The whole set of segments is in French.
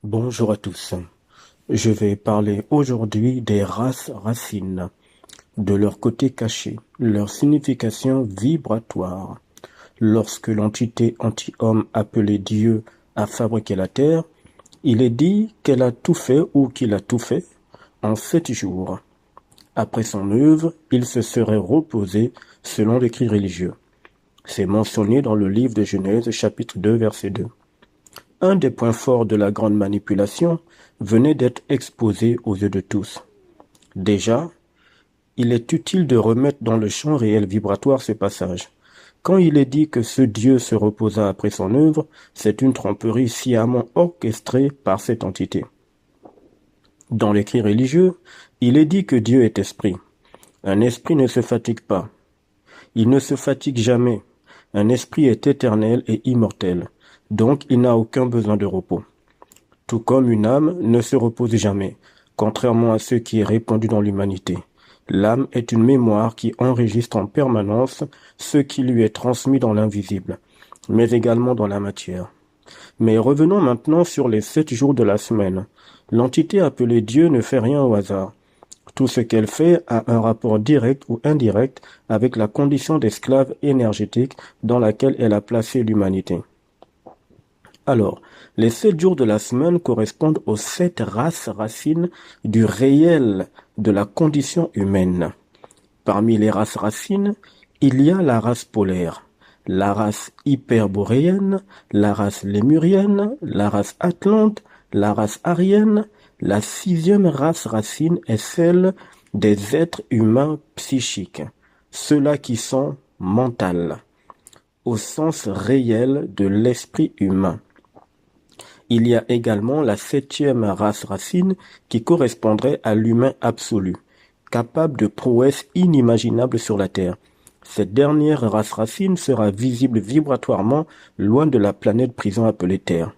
Bonjour à tous. Je vais parler aujourd'hui des races racines, de leur côté caché, leur signification vibratoire. Lorsque l'entité anti-homme appelée Dieu a fabriqué la terre, il est dit qu'elle a tout fait ou qu'il a tout fait en 7 jours. Après son œuvre, il se serait reposé selon l'écrit religieux. C'est mentionné dans le livre de Genèse chapitre 2 verset 2. Un des points forts de la grande manipulation venait d'être exposé aux yeux de tous. Déjà, il est utile de remettre dans le champ réel vibratoire ce passage. Quand il est dit que ce Dieu se reposa après son œuvre, c'est une tromperie sciemment orchestrée par cette entité. Dans l'écrit religieux, il est dit que Dieu est esprit. Un esprit ne se fatigue pas. Il ne se fatigue jamais. Un esprit est éternel et immortel. Donc il n'a aucun besoin de repos. Tout comme une âme ne se repose jamais, contrairement à ce qui est répandu dans l'humanité. L'âme est une mémoire qui enregistre en permanence ce qui lui est transmis dans l'invisible, mais également dans la matière. Mais revenons maintenant sur les 7 jours de la semaine. L'entité appelée Dieu ne fait rien au hasard. Tout ce qu'elle fait a un rapport direct ou indirect avec la condition d'esclave énergétique dans laquelle elle a placé l'humanité. Alors, les 7 jours de la semaine correspondent aux 7 races racines du réel de la condition humaine. Parmi les races racines, il y a la race polaire, la race hyperboréenne, la race lémurienne, la race atlante, la race aryenne. La 6e race racine est celle des êtres humains psychiques, ceux-là qui sont mentales, au sens réel de l'esprit humain. Il y a également la 7e race racine qui correspondrait à l'humain absolu, capable de prouesses inimaginables sur la Terre. Cette dernière race racine sera visible vibratoirement loin de la planète prison appelée Terre.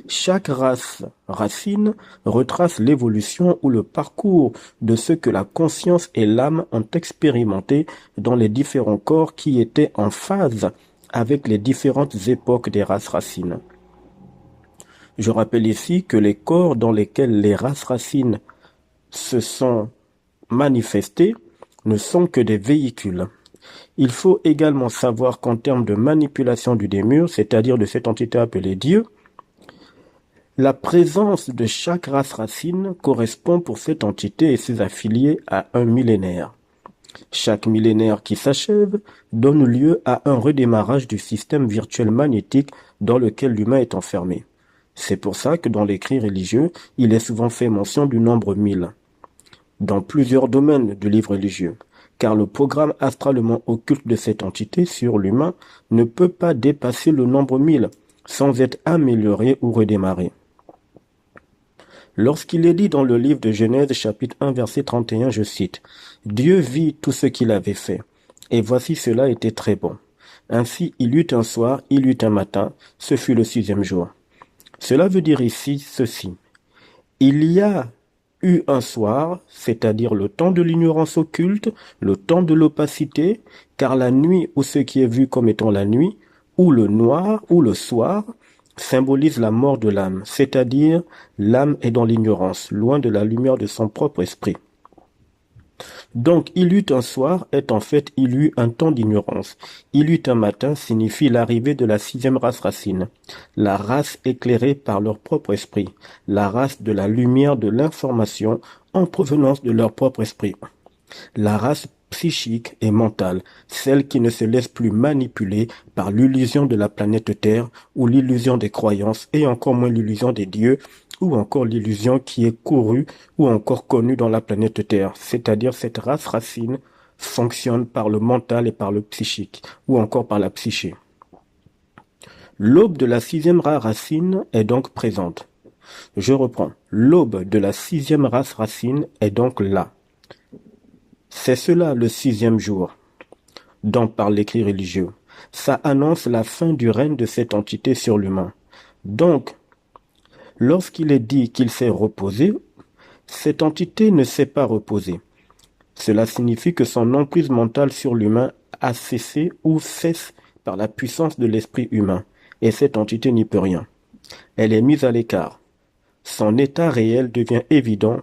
Chaque race racine retrace l'évolution ou le parcours de ce que la conscience et l'âme ont expérimenté dans les différents corps qui étaient en phase avec les différentes époques des races racines. Je rappelle ici que les corps dans lesquels les races racines se sont manifestées ne sont que des véhicules. Il faut également savoir qu'en termes de manipulation du démur, c'est-à-dire de cette entité appelée Dieu, la présence de chaque race racine correspond pour cette entité et ses affiliés à un millénaire. Chaque millénaire qui s'achève donne lieu à un redémarrage du système virtuel magnétique dans lequel l'humain est enfermé. C'est pour ça que dans l'écrit religieux, il est souvent fait mention du nombre 1000, dans plusieurs domaines du livre religieux, car le programme astralement occulte de cette entité sur l'humain ne peut pas dépasser le nombre 1000 sans être amélioré ou redémarré. Lorsqu'il est dit dans le livre de Genèse chapitre 1 verset 31, je cite, « Dieu vit tout ce qu'il avait fait, et voici cela était très bon. Ainsi il eut un soir, il eut un matin, ce fut le 6e jour. » Cela veut dire ici ceci. Il y a eu un soir, c'est-à-dire le temps de l'ignorance occulte, le temps de l'opacité, car la nuit ou ce qui est vu comme étant la nuit, ou le noir ou le soir, symbolise la mort de l'âme, c'est-à-dire l'âme est dans l'ignorance, loin de la lumière de son propre esprit. Donc, il eut un soir est en fait il eut un temps d'ignorance. Il eut un matin signifie l'arrivée de la 6e race racine, la race éclairée par leur propre esprit, la race de la lumière de l'information en provenance de leur propre esprit. La race psychique et mentale, celle qui ne se laisse plus manipuler par l'illusion de la planète Terre ou l'illusion des croyances et encore moins l'illusion des dieux ou encore l'illusion qui est courue ou encore connue dans la planète Terre, c'est-à-dire cette race racine fonctionne par le mental et par le psychique ou encore par la psyché. L'aube de la 6e race racine est donc présente. Je reprends. L'aube de la 6e race racine est donc là. C'est cela le 6e jour, dont parle l'écrit religieux. Ça annonce la fin du règne de cette entité sur l'humain. Donc, lorsqu'il est dit qu'il s'est reposé, cette entité ne s'est pas reposée. Cela signifie que son emprise mentale sur l'humain a cessé ou cesse par la puissance de l'esprit humain, et cette entité n'y peut rien. Elle est mise à l'écart. son état réel devient évident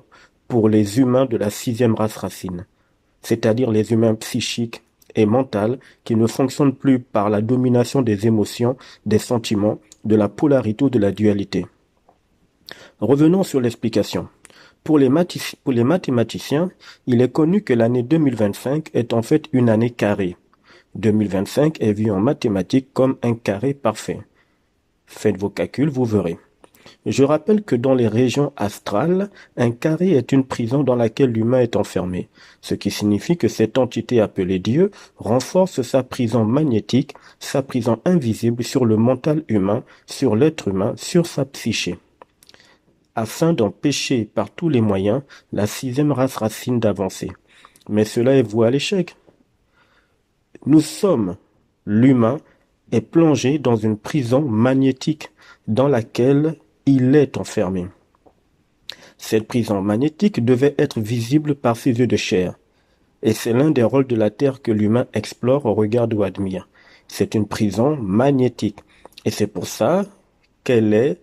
pour les humains de la sixième race racine, c'est-à-dire les humains psychiques et mentaux qui ne fonctionnent plus par la domination des émotions, des sentiments, de la polarité ou de la dualité. Revenons sur l'explication. Pour les mathématiciens, il est connu que l'année 2025 est en fait une année carrée. 2025 est vu en mathématiques comme un carré parfait. Faites vos calculs, vous verrez. Je rappelle que dans les régions astrales, un carré est une prison dans laquelle l'humain est enfermé, ce qui signifie que cette entité appelée Dieu renforce sa prison magnétique, sa prison invisible sur le mental humain, sur l'être humain, sur sa psyché, afin d'empêcher par tous les moyens la sixième race racine d'avancer. Mais cela est voué à l'échec. L'humain est plongé dans une prison magnétique dans laquelle il est enfermé. Cette prison magnétique devait être visible par ses yeux de chair, et c'est l'un des rôles de la Terre que l'humain explore, regarde ou admire. C'est une prison magnétique, et c'est pour ça qu'elle est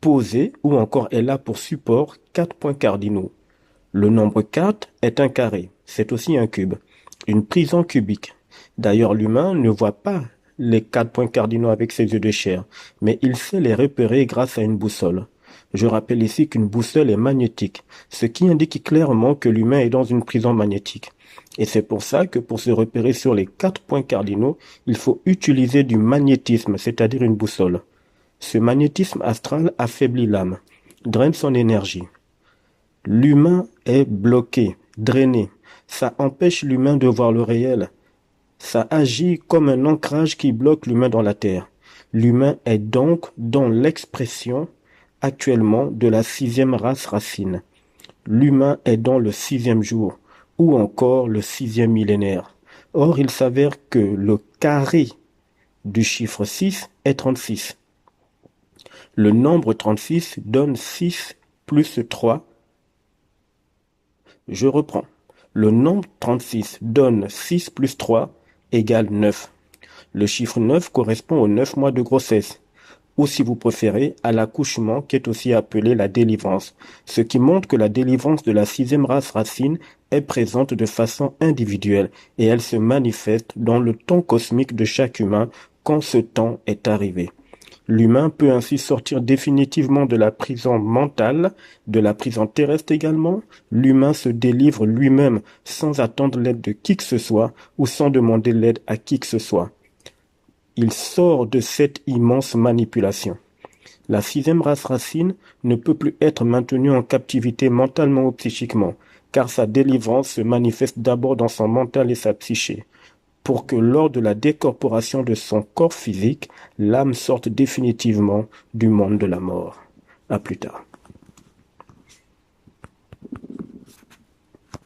posée ou encore elle a pour support 4 points cardinaux. Le nombre 4 est un carré, c'est aussi un cube, une prison cubique. D'ailleurs, l'humain ne voit pas les 4 points cardinaux avec ses yeux de chair, mais il sait les repérer grâce à une boussole. Je rappelle ici qu'une boussole est magnétique, ce qui indique clairement que l'humain est dans une prison magnétique. Et c'est pour ça que pour se repérer sur les 4 points cardinaux, il faut utiliser du magnétisme, c'est-à-dire une boussole. Ce magnétisme astral affaiblit l'âme, draine son énergie. L'humain est bloqué, drainé. Ça empêche l'humain de voir le réel. Ça agit comme un ancrage qui bloque l'humain dans la terre. L'humain est donc dans l'expression actuellement de la sixième race racine. L'humain est dans le 6e jour, ou encore le 6e millénaire. Or, il s'avère que le carré du chiffre 6 est 36. Le nombre 36 donne 6 plus 3. Je reprends. Le nombre 36 donne 6 plus 3 égale 9. Le chiffre 9 correspond aux 9 mois de grossesse, ou si vous préférez, à l'accouchement qui est aussi appelé la délivrance, ce qui montre que la délivrance de la sixième race racine est présente de façon individuelle et elle se manifeste dans le temps cosmique de chaque humain quand ce temps est arrivé. L'humain peut ainsi sortir définitivement de la prison mentale, de la prison terrestre également. L'humain se délivre lui-même sans attendre l'aide de qui que ce soit ou sans demander l'aide à qui que ce soit. Il sort de cette immense manipulation. La sixième race racine ne peut plus être maintenue en captivité mentalement ou psychiquement, car sa délivrance se manifeste d'abord dans son mental et sa psyché, pour que lors de la décorporation de son corps physique, l'âme sorte définitivement du monde de la mort. À plus tard.